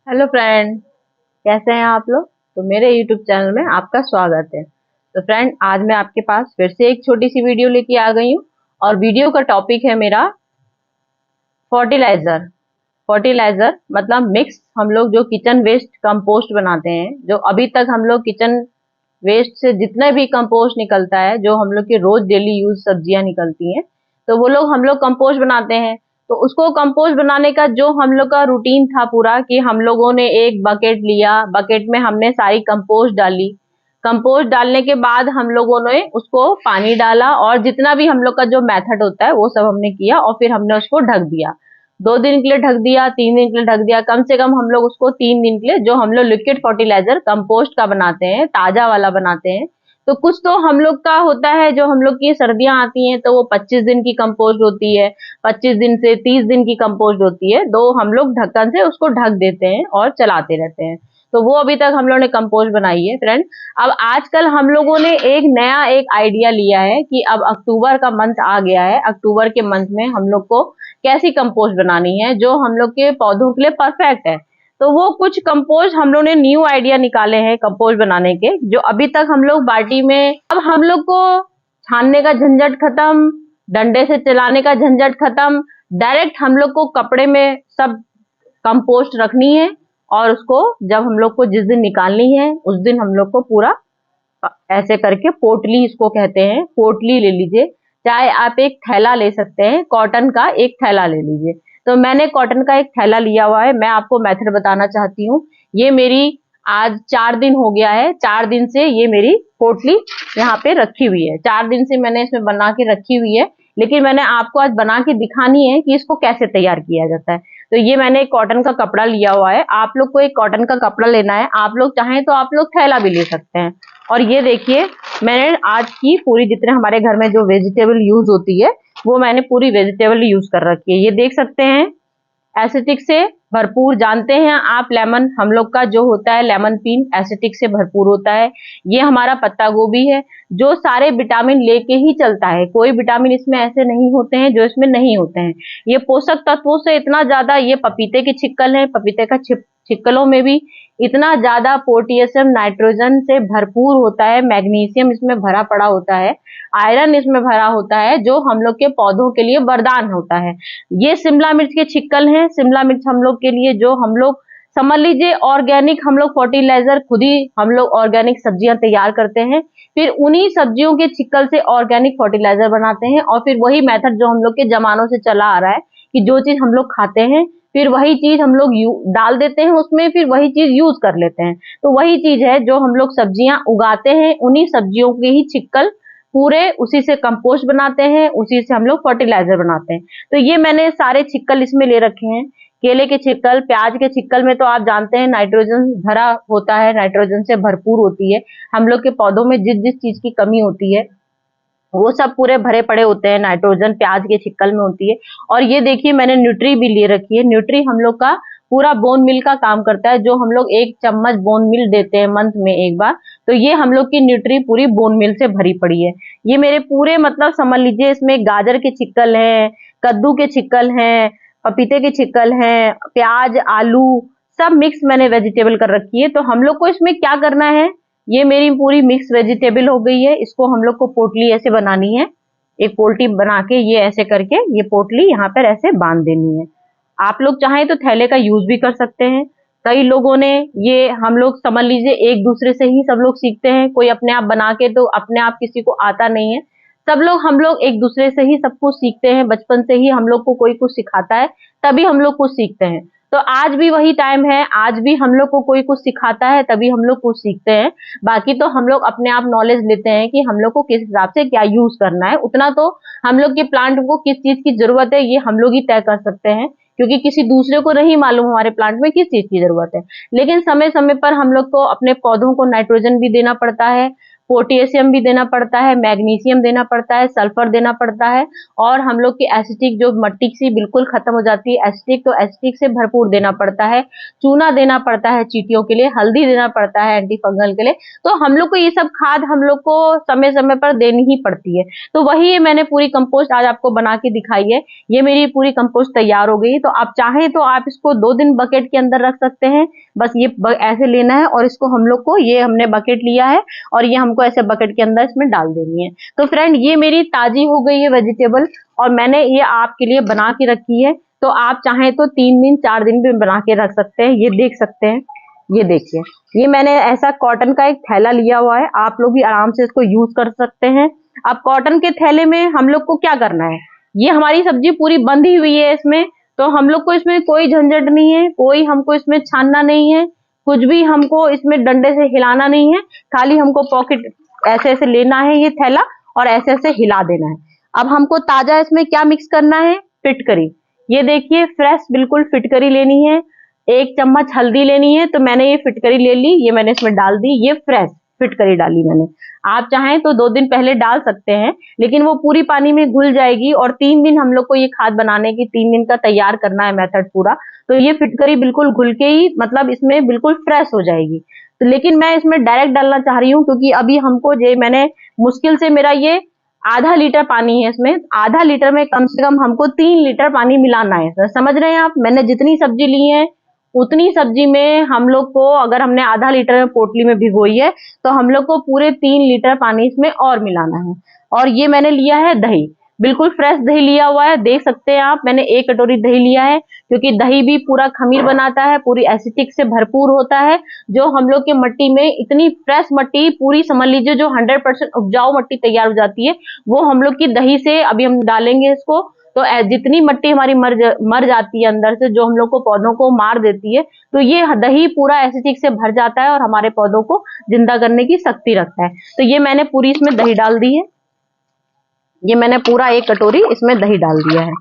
Hello friend, कैसे हैं आप लोग। तो मेरे यूट्यूब चैनल में आपका स्वागत है। तो फ्रेंड, आज मैं आपके पास फिर से एक छोटी सी वीडियो लेके आ गई हूँ और वीडियो का टॉपिक है मेरा फर्टिलाइजर। फर्टिलाइजर मतलब मिक्स, हम लोग जो किचन वेस्ट कंपोस्ट बनाते हैं, जो अभी तक हम लोग किचन वेस्ट से जितने भी कंपोस्ट निकलता है, जो हम लोग की रोज डेली यूज सब्जियां निकलती हैं, तो वो लोग हम लोग कंपोस्ट बनाते हैं। तो उसको कंपोस्ट बनाने का जो हम लोग का रूटीन था पूरा, कि हम लोगों ने एक बकेट लिया, बकेट में हमने सारी कंपोस्ट डाली। कंपोस्ट डालने के बाद हम लोगों ने उसको पानी डाला और जितना भी हम लोग का जो मेथड होता है वो सब हमने किया और फिर हमने उसको ढक दिया। 2 दिन के लिए ढक दिया, 3 दिन के लिए ढक दिया, कम से कम हम लोग उसको 3 दिन के लिए, जो हम लोग लिक्विड फर्टिलाइजर कंपोस्ट का बनाते हैं, ताजा वाला बनाते हैं। तो कुछ तो हम लोग का होता है, जो हम लोग की सर्दियां आती हैं तो वो 25 दिन की कंपोस्ट होती है, 25 दिन से 30 दिन की कंपोस्ट होती है। दो हम लोग ढक्कन से उसको ढक देते हैं और चलाते रहते हैं। तो वो अभी तक हम लोगों ने कंपोस्ट बनाई है फ्रेंड। अब आजकल हम लोगों ने एक नया एक आइडिया लिया है कि अब अक्टूबर का मंथ आ गया है, अक्टूबर के मंथ में हम लोग को कैसी कंपोस्ट बनानी है जो हम लोग के पौधों के लिए परफेक्ट है। तो वो कुछ कंपोस्ट हम लोग ने न्यू आइडिया निकाले हैं कंपोस्ट बनाने के, जो अभी तक हम लोग बाल्टी में, अब हम लोग को छानने का झंझट खत्म, डंडे से चलाने का झंझट खत्म। डायरेक्ट हम लोग को कपड़े में सब कंपोस्ट रखनी है और उसको जब हम लोग को जिस दिन निकालनी है उस दिन हम लोग को पूरा ऐसे करके पोटली, इसको कहते हैं पोटली, ले लीजिए। चाहे आप एक थैला ले सकते हैं, कॉटन का एक थैला ले लीजिए। तो मैंने कॉटन का एक थैला लिया हुआ है। मैं आपको मेथड बताना चाहती हूँ। ये मेरी आज 4 दिन हो गया है, 4 दिन से ये मेरी पोटली यहाँ पे रखी हुई है। 4 दिन से मैंने इसमें बना के रखी हुई है, लेकिन मैंने आपको आज बना के दिखानी है कि इसको कैसे तैयार किया जाता है। तो ये मैंने एक कॉटन का कपड़ा लिया हुआ है। आप लोग को एक कॉटन का कपड़ा लेना है, आप लोग चाहें तो आप लोग थैला भी ले सकते हैं। और ये देखिए, मैंने आज की पूरी, जितने हमारे घर में जो वेजिटेबल यूज होती है वो मैंने पूरी वेजिटेबल यूज कर रखी है। ये देख सकते हैं, एसिटिक से भरपूर, जानते हैं आप, लेमन हम लोग का जो होता है लेमन पीन एसिटिक से भरपूर होता है। ये हमारा पत्ता गोभी है, जो सारे विटामिन लेके ही चलता है। कोई विटामिन इसमें ऐसे नहीं होते हैं जो इसमें नहीं होते हैं। ये पोषक तत्वों से इतना ज्यादा, ये पपीते के छिक्कल है, पपीते का छिक्कलों में भी इतना ज्यादा पोटेशियम नाइट्रोजन से भरपूर होता है, मैग्नीशियम इसमें भरा पड़ा होता है, आयरन इसमें भरा होता है, जो हम लोग के पौधों के लिए वरदान होता है। ये शिमला मिर्च के छिक्कल हैं। शिमला मिर्च हम लोग के लिए, जो हम लोग समझ लीजिए ऑर्गेनिक, हम लोग फर्टिलाइजर खुद ही हम लोग ऑर्गेनिक सब्जियां तैयार करते हैं, फिर उन्हीं सब्जियों के छिक्कल से ऑर्गेनिक फर्टिलाइजर बनाते हैं। और फिर वही मेथड जो हम लोग के जमानों से चला आ रहा है, कि जो चीज हम लोग खाते हैं फिर वही चीज हम लोग डाल देते हैं उसमें, फिर वही चीज यूज कर लेते हैं। तो वही चीज है जो हम लोग सब्जियां उगाते हैं, उन्हीं सब्जियों के ही छिक्कल पूरे उसी से कंपोस्ट बनाते हैं, उसी से हम लोग फर्टिलाइजर बनाते हैं। तो ये मैंने सारे छिक्कल इसमें ले रखे हैं। केले के छिक्कल, प्याज के छिक्कल में तो आप जानते हैं नाइट्रोजन भरा होता है, नाइट्रोजन से भरपूर होती है। हम लोग के पौधों में जिस जिस चीज की कमी होती है वो सब पूरे भरे पड़े होते हैं, नाइट्रोजन प्याज के छिक्कल में होती है। और ये देखिए, मैंने न्यूट्री भी ले रखी है। न्यूट्री हम लोग का पूरा बोन मिल का काम करता है, जो हम लोग 1 चम्मच बोन मिल देते हैं मंथ में एक बार। तो ये हम लोग की न्यूट्री पूरी बोन मिल से भरी पड़ी है। ये मेरे पूरे, मतलब समझ लीजिए, इसमें गाजर के छिक्कल हैं, कद्दू के छिक्कल हैं, पपीते के छिक्कल हैं, प्याज, आलू, सब मिक्स मैंने वेजिटेबल कर रखी है। तो हम लोग को इसमें क्या करना है, ये मेरी पूरी मिक्स वेजिटेबल हो गई है। इसको हम लोग को पोटली ऐसे बनानी है, एक पोटली बना के ये ऐसे करके ये पोटली यहाँ पर ऐसे बांध देनी है। आप लोग चाहें तो थैले का यूज भी कर सकते हैं। कई लोगों ने, ये हम लोग समझ लीजिए एक दूसरे से ही सब लोग सीखते हैं, कोई अपने आप बना के तो अपने आप किसी को आता नहीं है। सब लोग, हम लोग एक दूसरे से ही सब कुछ सीखते हैं। बचपन से ही हम लोग को कोई कुछ सिखाता है, तभी हम लोग कुछ सीखते हैं। तो आज भी वही टाइम है, आज भी हम लोग को कोई कुछ सिखाता है तभी हम लोग कुछ सीखते हैं। बाकी तो हम लोग अपने आप नॉलेज लेते हैं कि हम लोग को किस हिसाब से क्या यूज करना है। उतना तो हम लोग के प्लांट को किस चीज की जरूरत है ये हम लोग ही तय कर सकते हैं, क्योंकि किसी दूसरे को नहीं मालूम हमारे प्लांट में किस चीज की जरूरत है। लेकिन समय समय पर हम लोग को अपने पौधों को नाइट्रोजन भी देना पड़ता है, पोटेशियम भी देना पड़ता है, मैग्नीशियम देना पड़ता है, सल्फर देना पड़ता है, और हम लोग की एसिटिक जो मट्टी सी बिल्कुल खत्म हो जाती है, एसिटिक तो एसिटिक से भरपूर देना पड़ता है, चूना देना पड़ता है चींटियों के लिए, हल्दी देना पड़ता है एंटी फंगल के लिए। तो हम लोग को ये सब खाद हम लोग को समय समय पर देनी ही पड़ती है। तो वही मैंने पूरी कंपोस्ट आज आपको बना के दिखाई है। ये मेरी पूरी कंपोस्ट तैयार हो गई। तो आप चाहें तो आप इसको 2 दिन बकेट के अंदर रख सकते हैं। बस ये ऐसे लेना है और इसको हम लोग को, ये हमने बकेट लिया है और ये हमको ऐसे बकेट के अंदर इसमें डाल देनी है। तो फ्रेंड, ये मेरी ताजी हो गई है वेजिटेबल और मैंने ये आपके लिए बना के रखी है। तो आप चाहें तो 3 दिन 4 दिन भी बना के रख सकते हैं। ये देख सकते हैं, ये देखिए, ये मैंने ऐसा कॉटन का एक थैला लिया हुआ है। आप लोग भी आराम से इसको यूज कर सकते हैं। अब कॉटन के थैले में हम लोग को क्या करना है, ये हमारी सब्जी पूरी बंधी हुई है इसमें, तो हम लोग को इसमें कोई झंझट नहीं है, कोई हमको इसमें छानना नहीं है, कुछ भी हमको इसमें डंडे से हिलाना नहीं है। खाली हमको पॉकेट ऐसे ऐसे लेना है ये थैला और ऐसे ऐसे हिला देना है। अब हमको ताजा इसमें क्या मिक्स करना है, फिटकरी। ये देखिए, फ्रेश बिल्कुल फिटकरी लेनी है। 1 चम्मच हल्दी लेनी है। तो मैंने ये फिटकरी ले ली, ये मैंने इसमें डाल दी, ये फ्रेश फिटकरी डाली मैंने। आप चाहें तो 2 दिन पहले डाल सकते हैं, लेकिन वो पूरी पानी में घुल जाएगी और 3 दिन हम लोग को ये खाद बनाने की, 3 दिन का तैयार करना है मेथड पूरा। तो ये फिटकरी बिल्कुल घुल के ही मतलब इसमें बिल्कुल फ्रेश हो जाएगी। तो लेकिन मैं इसमें डायरेक्ट डालना चाह रही हूँ क्योंकि अभी हमको मैंने मुश्किल से मेरा ये आधा लीटर पानी है, इसमें आधा लीटर में कम से कम हमको 3 लीटर पानी मिलाना है। तो समझ रहे हैं आप, मैंने जितनी सब्जी ली है उतनी सब्जी में हम लोग को, अगर हमने आधा लीटर में पोटली में भिगोई है तो हम लोग को पूरे 3 लीटर पानी इसमें और मिलाना है। और ये मैंने लिया है दही, बिल्कुल फ्रेश दही लिया हुआ है। देख सकते हैं आप, मैंने 1 कटोरी दही लिया है क्योंकि दही भी पूरा खमीर बनाता है, पूरी एसिटिक से भरपूर होता है। जो हम लोग के मट्टी में इतनी फ्रेश मट्टी पूरी समझ लीजिए जो 100% उपजाऊ मट्टी तैयार हो जाती है, वो हम लोग की दही से, अभी हम डालेंगे इसको, तो जितनी मट्टी हमारी मर जाती है अंदर से, जो हम लोग को पौधों को मार देती है, तो ये दही पूरा एसिटिक से भर जाता है और हमारे पौधों को जिंदा करने की शक्ति रखता है। तो ये मैंने पूरी इसमें दही डाल दी है। ये मैंने पूरा 1 कटोरी इसमें दही डाल दिया है।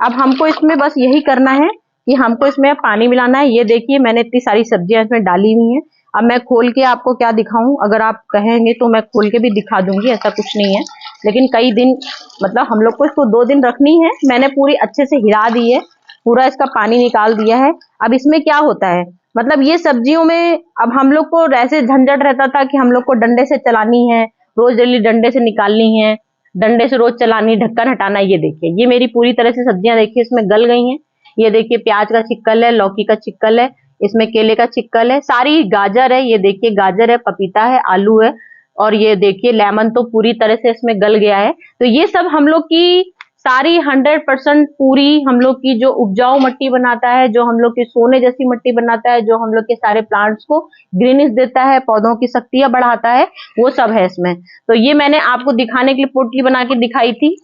अब हमको इसमें बस यही करना है कि हमको इसमें पानी मिलाना है। ये देखिए, मैंने इतनी सारी सब्जियां इसमें डाली हुई हैं। अब मैं खोल के आपको क्या दिखाऊं, अगर आप कहेंगे तो मैं खोल के भी दिखा दूंगी, ऐसा कुछ नहीं है। लेकिन कई दिन, मतलब हम लोग को इसको 2 दिन रखनी है। मैंने पूरी अच्छे से हिला दी है, पूरा इसका पानी निकाल दिया है। अब इसमें क्या होता है, मतलब ये सब्जियों में अब हम लोग को ऐसे झंझट रहता था कि हम लोग को डंडे से चलानी है, रोज डेली डंडे से निकालनी है, डंडे से रोज चलानी, ढक्कन हटाना। ये देखिए, ये मेरी पूरी तरह से सब्जियां देखिए इसमें गल गई हैं। ये देखिए, प्याज का छिक्कल है, लौकी का छिक्कल है, इसमें केले का छिक्कल है, सारी गाजर है। ये देखिए, गाजर है, पपीता है, आलू है, और ये देखिए लेमन तो पूरी तरह से इसमें गल गया है। तो ये सब हम लोग की सारी 100% पूरी हम लोग की जो उपजाऊ मट्टी बनाता है, जो हम लोग की सोने जैसी मट्टी बनाता है, जो हम लोग के सारे प्लांट्स को ग्रीनिश देता है, पौधों की शक्तियां बढ़ाता है, वो सब है इसमें। तो ये मैंने आपको दिखाने के लिए पोटली बना के दिखाई थी,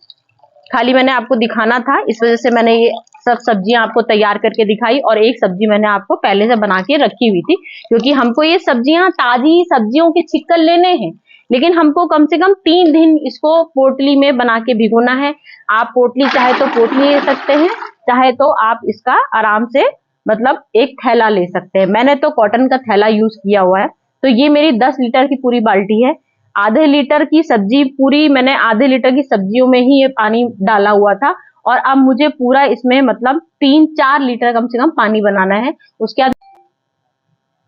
खाली मैंने आपको दिखाना था, इस वजह से मैंने ये सब सब्जियां आपको तैयार करके दिखाई। और एक सब्जी मैंने आपको पहले से बना के रखी हुई थी, क्योंकि हमको ये सब्जियां ताजी सब्जियों के छिक्कल लेने हैं, लेकिन हमको कम से कम 3 दिन इसको पोटली में बना के भिगोना है। आप पोटली चाहे तो पोटली ले सकते हैं, चाहे तो आप इसका आराम से मतलब एक थैला ले सकते हैं। मैंने तो कॉटन का थैला यूज किया हुआ है। तो ये मेरी 10 लीटर की पूरी बाल्टी है। आधे लीटर की सब्जी पूरी, मैंने आधे लीटर की सब्जियों में ही ये पानी डाला हुआ था, और अब मुझे पूरा इसमें मतलब 3-4 लीटर कम से कम पानी बनाना है। उसके बाद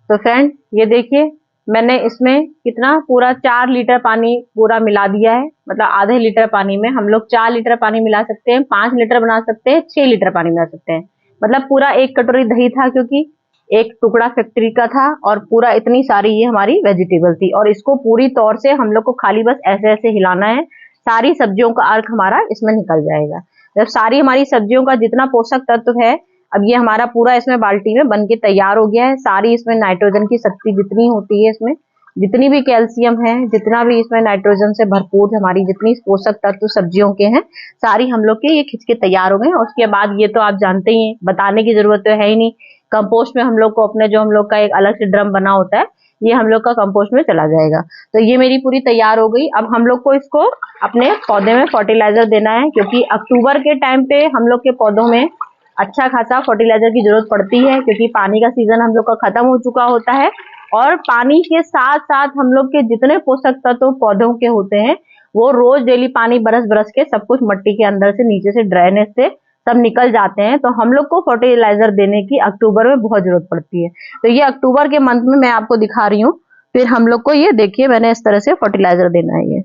तो फ्रेंड, ये देखिए, मैंने इसमें कितना पूरा 4 लीटर पानी पूरा मिला दिया है। मतलब आधे लीटर पानी में हम लोग 4 लीटर पानी मिला सकते हैं, 5 लीटर बना सकते हैं, 6 लीटर पानी मिला सकते हैं। मतलब पूरा 1 कटोरी दही था, क्योंकि 1 टुकड़ा फैक्ट्री का था, और पूरा इतनी सारी ये हमारी वेजिटेबल थी। और इसको पूरी तौर से हम लोग को खाली बस ऐसे ऐसे हिलाना है, सारी सब्जियों का अर्क हमारा इसमें निकल जाएगा। जब सारी हमारी सब्जियों का जितना पोषक तत्व है, अब ये हमारा पूरा इसमें बाल्टी में बन के तैयार हो गया है। सारी इसमें नाइट्रोजन की शक्ति जितनी होती है, इसमें जितनी भी कैल्शियम है, जितना भी इसमें नाइट्रोजन से भरपूर हमारी जितनी पोषक तत्व सब्जियों के हैं, सारी हम लोग के ये खिंच के तैयार हो गए। और उसके बाद ये तो आप जानते ही हैं, बताने की जरूरत तो है ही नहीं, कंपोस्ट में हम लोग को अपने जो हम लोग का एक अलग से ड्रम बना होता है, ये हम लोग का कंपोस्ट में चला जाएगा। तो ये मेरी पूरी तैयार हो गई। अब हम लोग को इसको अपने पौधे में फर्टिलाइजर देना है, क्योंकि अक्टूबर के टाइम पे हम लोग के पौधों में अच्छा खासा फर्टिलाइजर की जरूरत पड़ती है, क्योंकि पानी का सीजन हम लोग का खत्म हो चुका होता है और पानी के साथ साथ हम लोग के जितने पोषक तत्व पौधों के होते हैं वो रोज डेली पानी बरस बरस के सब कुछ मट्टी के अंदर से नीचे से ड्रेनेज से सब निकल जाते हैं। तो हम लोग को फर्टिलाइजर देने की अक्टूबर में बहुत जरूरत पड़ती है। तो ये अक्टूबर के मंथ में मैं आपको दिखा रही हूँ। फिर हम लोग को ये देखिए मैंने इस तरह से फर्टिलाइजर देना है।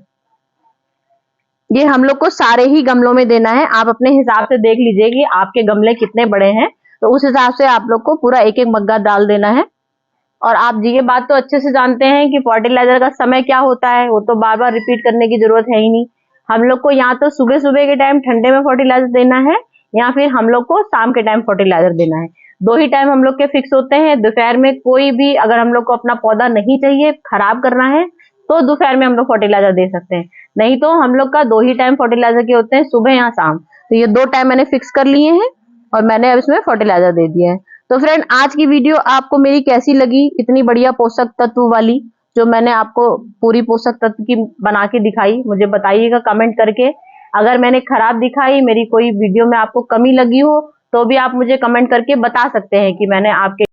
ये हम लोग को सारे ही गमलों में देना है। आप अपने हिसाब से देख लीजिए कि आपके गमले कितने बड़े हैं, तो उस हिसाब से आप लोग को पूरा एक एक मग्गा डाल देना है। और आप जी ये बात तो अच्छे से जानते हैं कि फर्टिलाइजर का समय क्या होता है, वो तो बार बार रिपीट करने की जरूरत है ही नहीं। हम लोग को या तो सुबह सुबह के टाइम ठंडे में फर्टिलाइजर देना है या फिर हम लोग को शाम के टाइम फर्टिलाइजर देना है। दो ही टाइम हम लोग के फिक्स होते हैं। दोपहर में कोई भी अगर हम लोग को अपना पौधा नहीं चाहिए, खराब करना है, तो दोपहर में हम लोग फर्टिलाइजर दे सकते हैं। नहीं तो हम लोग का दो ही टाइम फर्टिलाइजर के होते हैं, सुबह या शाम। तो ये दो टाइम मैंने फिक्स कर लिए हैं और मैंने अब इसमें फर्टिलाइजर दे दिया है। तो फ्रेंड आज की वीडियो आपको मेरी कैसी लगी, इतनी बढ़िया पोषक तत्व वाली जो मैंने आपको पूरी पोषक तत्व की बना के दिखाई, मुझे बताइएगा कमेंट करके। अगर मैंने खराब दिखाई, मेरी कोई वीडियो में आपको कमी लगी हो, तो भी आप मुझे कमेंट करके बता सकते हैं कि मैंने आपके